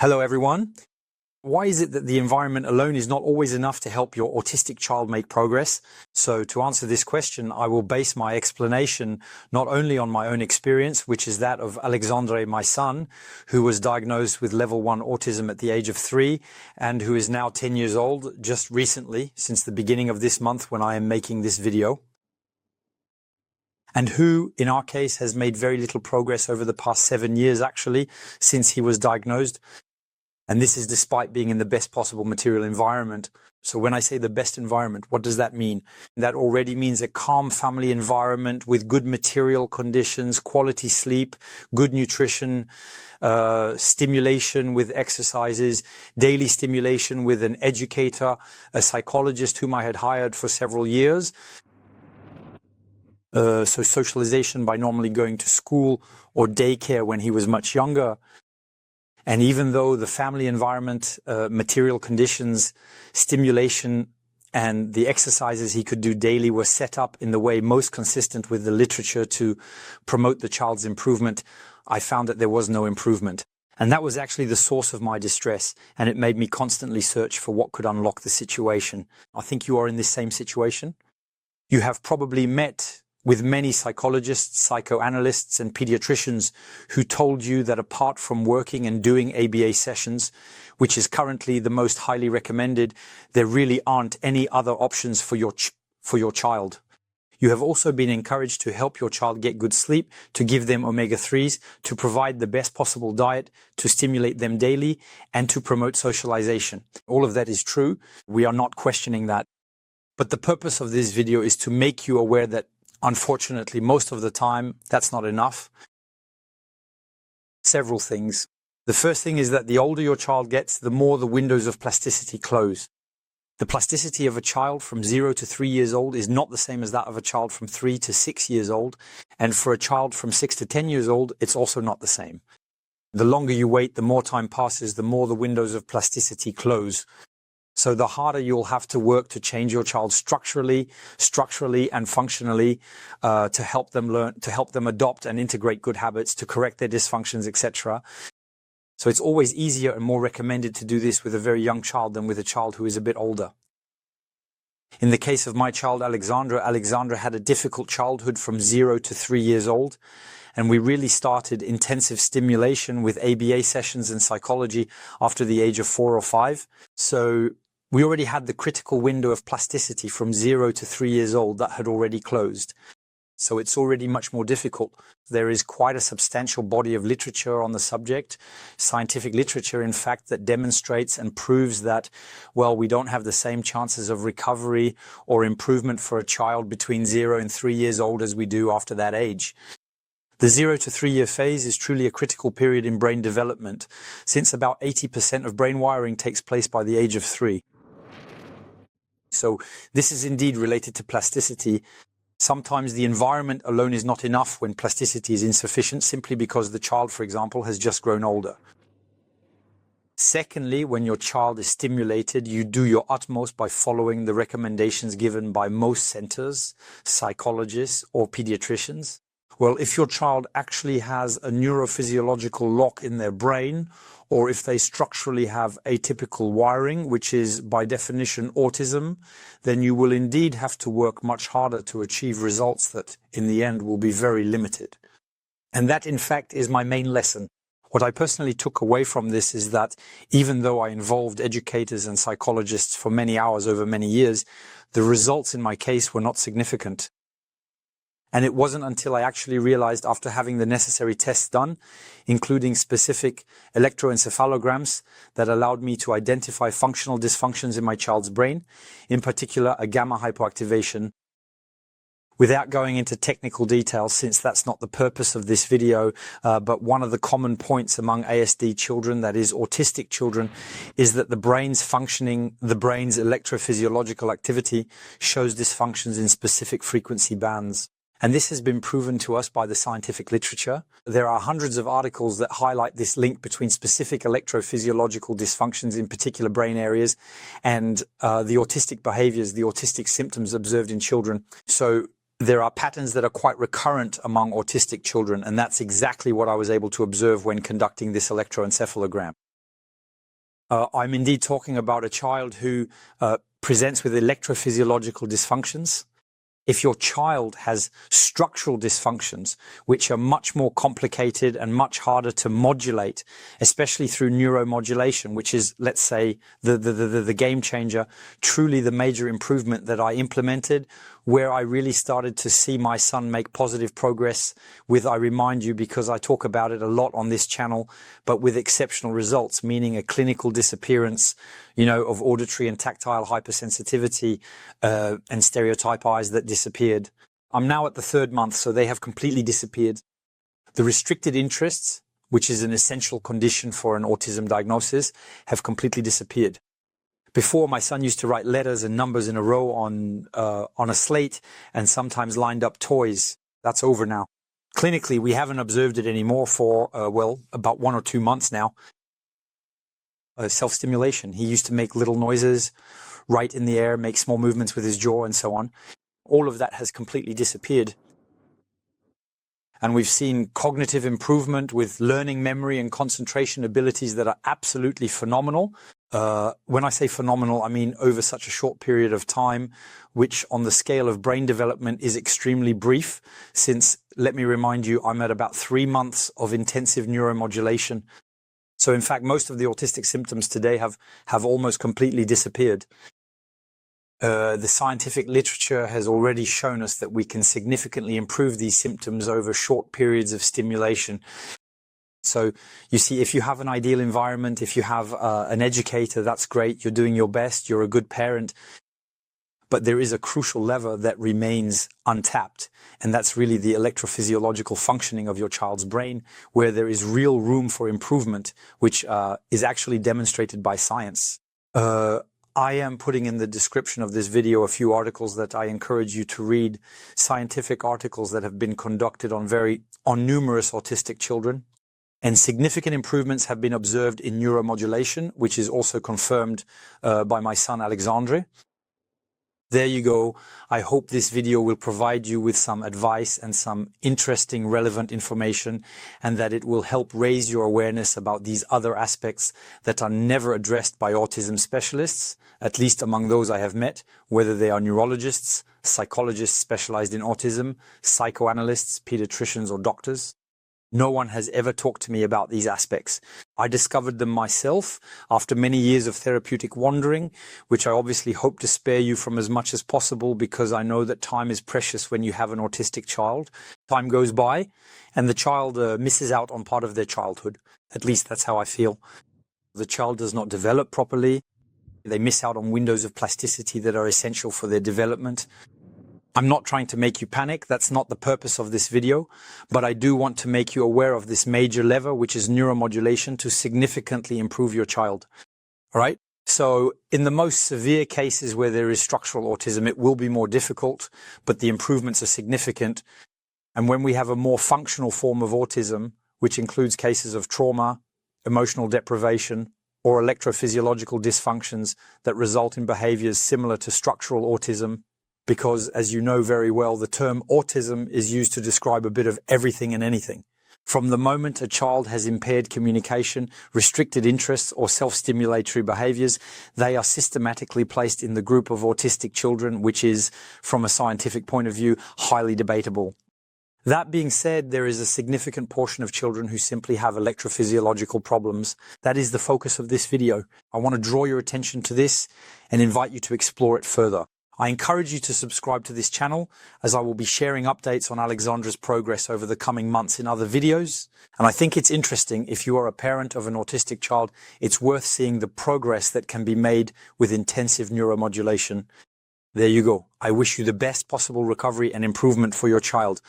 Hello everyone. Why is it that the environment alone is not always enough to help your autistic child make progress? So to answer this question, I will base my explanation not only on my own experience, which is that of Alexandre, my son, who was diagnosed with level 1 autism at the age of 3 and who is now 10 years old just recently, since the beginning of this month when I am making this video, and who, in our case, has made very little progress over the past 7 years, actually, since he was diagnosed. And this is despite being in the best possible material environment. So when I say the best environment, what does that mean? That already means a calm family environment with good material conditions, quality sleep, good nutrition, stimulation with exercises, daily stimulation with an educator, a psychologist whom I had hired for several years. So socialization by normally going to school or daycare when he was much younger. And even though the family environment, material conditions, stimulation, and the exercises he could do daily were set up in the way most consistent with the literature to promote the child's improvement, I found that there was no improvement. And that was actually the source of my distress, and it made me constantly search for what could unlock the situation. I think you are in this same situation. You have probably met with many psychologists, psychoanalysts, and pediatricians who told you that apart from working and doing ABA sessions, which is currently the most highly recommended, there really aren't any other options for your child. You have also been encouraged to help your child get good sleep, to give them omega-3s, to provide the best possible diet, to stimulate them daily, and to promote socialization. All of that is true. We are not questioning that. But the purpose of this video is to make you aware that unfortunately, most of the time, that's not enough. Several things. The first thing is that the older your child gets, the more the windows of plasticity close. The plasticity of a child from 0 to 3 years old is not the same as that of a child from 3 to 6 years old. And for a child from 6 to 10 years old, it's also not the same. The longer you wait, the more time passes, the more the windows of plasticity close. So the harder you'll have to work to change your child structurally and functionally, to help them learn, to help them adopt and integrate good habits, to correct their dysfunctions, etc. So it's always easier and more recommended to do this with a very young child than with a child who is a bit older. In the case of my child, Alexandre had a difficult childhood from 0 to 3 years old. And we really started intensive stimulation with ABA sessions and psychology after the age of 4 or 5. So we already had the critical window of plasticity from 0 to 3 years old that had already closed. So it's already much more difficult. There is quite a substantial body of literature on the subject, scientific literature, in fact, that demonstrates and proves that, well, we don't have the same chances of recovery or improvement for a child between 0 and 3 years old as we do after that age. The 0 to 3 year phase is truly a critical period in brain development, since about 80% of brain wiring takes place by the age of 3. So this is indeed related to plasticity. Sometimes the environment alone is not enough when plasticity is insufficient, simply because the child, for example, has just grown older. Secondly, when your child is stimulated, you do your utmost by following the recommendations given by most centers, psychologists, or pediatricians. Well, if your child actually has a neurophysiological lock in their brain, or if they structurally have atypical wiring, which is by definition autism, then you will indeed have to work much harder to achieve results that in the end will be very limited. And that in fact is my main lesson. What I personally took away from this is that even though I involved educators and psychologists for many hours over many years, the results in my case were not significant. And it wasn't until I actually realized, after having the necessary tests done, including specific electroencephalograms that allowed me to identify functional dysfunctions in my child's brain, in particular a gamma hypoactivation. Without going into technical details, since that's not the purpose of this video, but one of the common points among ASD children, that is autistic children, is that the brain's functioning, the brain's electrophysiological activity shows dysfunctions in specific frequency bands. And this has been proven to us by the scientific literature. There are hundreds of articles that highlight this link between specific electrophysiological dysfunctions in particular brain areas and the autistic behaviors, the autistic symptoms observed in children. So there are patterns that are quite recurrent among autistic children, and that's exactly what I was able to observe when conducting this electroencephalogram. I'm indeed talking about a child who presents with electrophysiological dysfunctions. If your child has structural dysfunctions, which are much more complicated and much harder to modulate, especially through neuromodulation, which is, let's say, the game changer, truly the major improvement that I implemented, where I really started to see my son make positive progress with, I remind you, because I talk about it a lot on this channel, but with exceptional results, meaning a clinical disappearance, of auditory and tactile hypersensitivity and stereotype eyes that disappeared. I'm now at the 3rd month, so they have completely disappeared. The restricted interests, which is an essential condition for an autism diagnosis, have completely disappeared. Before, my son used to write letters and numbers in a row on a slate and sometimes lined up toys. That's over now. Clinically, we haven't observed it anymore for, about 1 or 2 months now. Self-stimulation. He used to make little noises, write in the air, make small movements with his jaw and so on. All of that has completely disappeared. And we've seen cognitive improvement with learning, memory and concentration abilities that are absolutely phenomenal. When I say phenomenal, I mean over such a short period of time, which on the scale of brain development is extremely brief, since, let me remind you, I'm at about 3 months of intensive neuromodulation. So in fact, most of the autistic symptoms today have almost completely disappeared. The scientific literature has already shown us that we can significantly improve these symptoms over short periods of stimulation. So you see, if you have an ideal environment, if you have an educator, that's great. You're doing your best. You're a good parent. But there is a crucial lever that remains untapped, and that's really the electrophysiological functioning of your child's brain, where there is real room for improvement, which is actually demonstrated by science. I am putting in the description of this video a few articles that I encourage you to read, scientific articles that have been conducted on numerous autistic children. And significant improvements have been observed in neuromodulation, which is also confirmed by my son Alexandre. There you go. I hope this video will provide you with some advice and some interesting, relevant information, and that it will help raise your awareness about these other aspects that are never addressed by autism specialists, at least among those I have met, whether they are neurologists, psychologists specialized in autism, psychoanalysts, pediatricians, or doctors. No one has ever talked to me about these aspects. I discovered them myself after many years of therapeutic wandering, which I obviously hope to spare you from as much as possible, because I know that time is precious when you have an autistic child. Time goes by and the child misses out on part of their childhood. At least that's how I feel. The child does not develop properly. They miss out on windows of plasticity that are essential for their development. I'm not trying to make you panic. That's not the purpose of this video, but I do want to make you aware of this major lever, which is neuromodulation, to significantly improve your child. All right. So in the most severe cases where there is structural autism, it will be more difficult, but the improvements are significant. And when we have a more functional form of autism, which includes cases of trauma, emotional deprivation, or electrophysiological dysfunctions that result in behaviors similar to structural autism, because, as you know very well, the term autism is used to describe a bit of everything and anything. From the moment a child has impaired communication, restricted interests, or self-stimulatory behaviors, they are systematically placed in the group of autistic children, which is, from a scientific point of view, highly debatable. That being said, there is a significant portion of children who simply have electrophysiological problems. That is the focus of this video. I want to draw your attention to this and invite you to explore it further. I encourage you to subscribe to this channel, as I will be sharing updates on Alexandre's progress over the coming months in other videos. And I think it's interesting, if you are a parent of an autistic child, it's worth seeing the progress that can be made with intensive neuromodulation. There you go. I wish you the best possible recovery and improvement for your child.